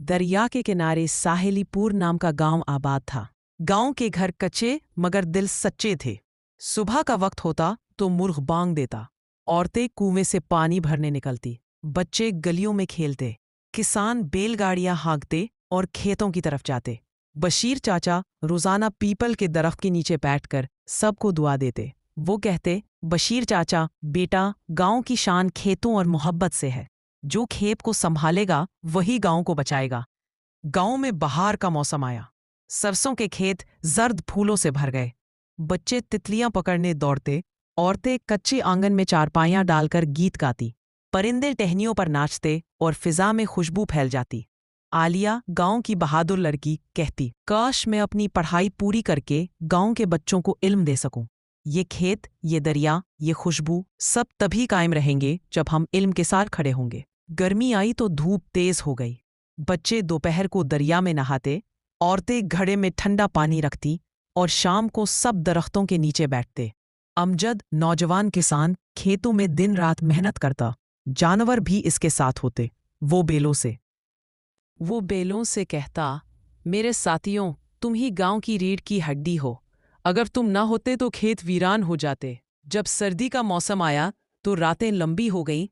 دریا کے کنارے ساحلی پور نام کا گاؤں آباد تھا۔ گاؤں کے گھر کچے مگر دل سچے تھے۔ صبح کا وقت ہوتا تو مرغ بانگ دیتا، عورتیں کنویں سے پانی بھرنے نکلتی، بچے گلیوں میں کھیلتے، کسان بیل گاڑیاں ہانکتے اور کھیتوں کی طرف جاتے۔ بشیر چاچا روزانہ پیپل کے درخت کے نیچے بیٹھ کر سب کو دعا دیتے۔ وہ کہتے، بشیر چاچا بیٹا، گاؤں کی شان کھیتوں اور محبت سے ہے۔ جو کھیت کو سنبھالے گا وہی گاؤں کو بچائے گا۔ گاؤں میں بہار کا موسم آیا۔ سرسوں کے کھیت زرد پھولوں سے بھر گئے۔ بچے تتلیاں پکڑنے دوڑتے، عورتیں کچے آنگن میں چارپائیاں ڈال کر گیت گاتی، پرندے ٹہنیوں پر ناچتے اور فضا میں خوشبو پھیل جاتی۔ عالیہ، گاؤں کی بہادر لڑکی، کہتی، کاش میں اپنی پڑھائی پوری کر کے گاؤں کے بچوں کو علم دے سکوں۔ یہ کھیت، یہ دریا، یہ خوشبو سب تبھی قائم رہیں گے جب ہم علم کے ساتھ کھڑے ہوں گے۔ گرمی آئی تو دھوپ تیز ہو گئی۔ بچے دوپہر کو دریا میں نہاتے، عورتیں گھڑے میں ٹھنڈا پانی رکھتی اور شام کو سب درختوں کے نیچے بیٹھتے۔ امجد، نوجوان کسان، کھیتوں میں دن رات محنت کرتا۔ جانور بھی اس کے ساتھ ہوتے۔ وہ بیلوں سے کہتا، میرے ساتھیوں، تم ہی گاؤں کی ریڑھ کی ہڈی ہو۔ اگر تم نہ ہوتے تو کھیت ویران ہو جاتے۔ جب سردی کا موسم آیا تو راتیں لمبی ہو گئیں۔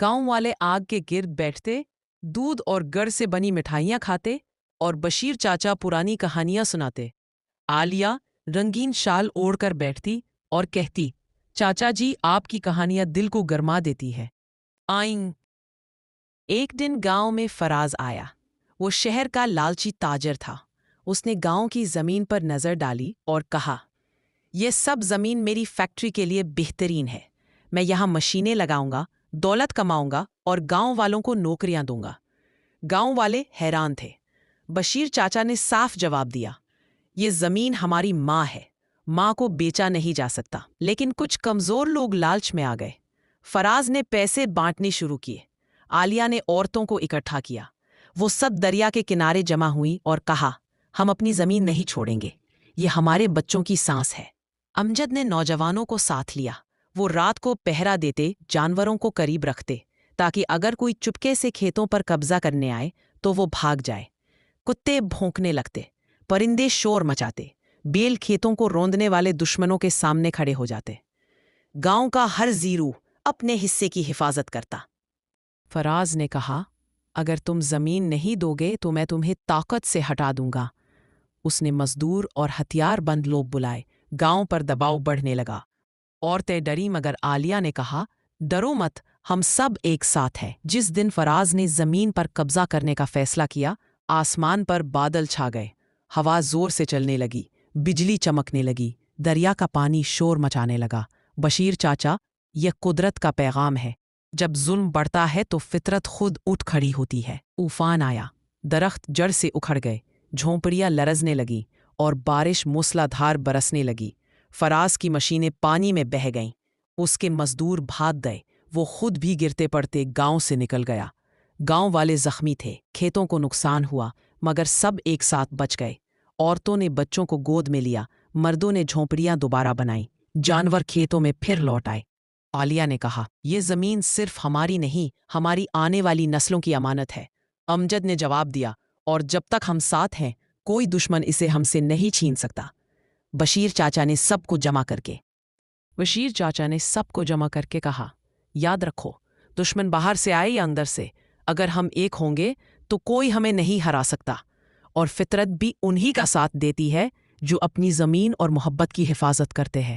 گاؤں والے آگ کے گرد بیٹھتے، دودھ اور گڑ سے بنی مٹھائیاں کھاتے اور بشیر چاچا پرانی کہانیاں سناتے۔ عالیہ رنگین شال اوڑھ کر بیٹھتی اور کہتی، چاچا جی، آپ کی کہانیاں دل کو گرما دیتی ہے۔ ایک دن گاؤں میں فراز آیا۔ وہ شہر کا لالچی تاجر تھا۔ اس نے گاؤں کی زمین پر نظر ڈالی اور کہا، یہ سب زمین میری فیکٹری کے لیے بہترین ہے۔ میں یہاں مشینیں لگاؤں گا، دولت کماؤں گا اور گاؤں والوں کو نوکریاں دوں گا۔ گاؤں والے حیران تھے۔ بشیر چاچا نے صاف جواب دیا، یہ زمین ہماری ماں ہے، ماں کو بیچا نہیں جا سکتا۔ لیکن کچھ کمزور لوگ لالچ میں آ گئے۔ فراز نے پیسے بانٹنے شروع کیے۔ عالیہ نے عورتوں کو اکٹھا کیا۔ وہ سب دریا کے کنارے جمع ہوئیں اور کہا، ہم اپنی زمین نہیں چھوڑیں گے، یہ ہمارے بچوں کی سانس ہے۔ امجد نے نوجوانوں کو ساتھ لیا۔ وہ رات کو پہرا دیتے، جانوروں کو قریب رکھتے، تاکہ اگر کوئی چپکے سے کھیتوں پر قبضہ کرنے آئے تو وہ بھاگ جائے۔ کتے بھونکنے لگتے، پرندے شور مچاتے، بیل کھیتوں کو روندنے والے دشمنوں کے سامنے کھڑے ہو جاتے۔ گاؤں کا ہر زیرو اپنے حصے کی حفاظت کرتا۔ فراز نے کہا، اگر تم زمین نہیں دو گے تو میں تمہیں طاقت سے ہٹا دوں گا۔ اس نے مزدور اور ہتھیار بند لوگ بلائے۔ گاؤں پر دباؤ بڑھنے لگا۔ عورتیں ڈری مگر عالیہ نے کہا، ڈرو مت، ہم سب ایک ساتھ ہیں۔ جس دن فراز نے زمین پر قبضہ کرنے کا فیصلہ کیا، آسمان پر بادل چھا گئے، ہوا زور سے چلنے لگی، بجلی چمکنے لگی، دریا کا پانی شور مچانے لگا۔ بشیر چاچا، یہ قدرت کا پیغام ہے، جب ظلم بڑھتا ہے تو فطرت خود اٹھ کھڑی ہوتی ہے۔ طوفان آیا، درخت جڑ سے اکھڑ گئے، جھونپڑیاں لرزنے لگیں اور بارش موسلا دھار برسنے لگی۔ فراز کی مشینیں پانی میں بہہ گئیں، اس کے مزدور بھاگ گئے، وہ خود بھی گرتے پڑتے گاؤں سے نکل گیا۔ گاؤں والے زخمی تھے، کھیتوں کو نقصان ہوا، مگر سب ایک ساتھ بچ گئے۔ عورتوں نے بچوں کو گود میں لیا، مردوں نے جھونپڑیاں دوبارہ بنائیں، جانور کھیتوں میں پھر لوٹ آئے۔ عالیہ نے کہا، یہ زمین صرف ہماری نہیں، ہماری آنے والی نسلوں کی امانت ہے۔ امجد نے جواب دیا، اور جب تک ہم ساتھ ہیں کوئی دشمن اسے ہم سے نہیں چھین سکتا۔ بشیر چاچا نے سب کو جمع کر کے کہا، یاد رکھو، دشمن باہر سے آئے یا اندر سے، اگر ہم ایک ہوں گے تو کوئی ہمیں نہیں ہرا سکتا۔ اور فطرت بھی انہی کا ساتھ دیتی ہے جو اپنی زمین اور محبت کی حفاظت کرتے ہیں۔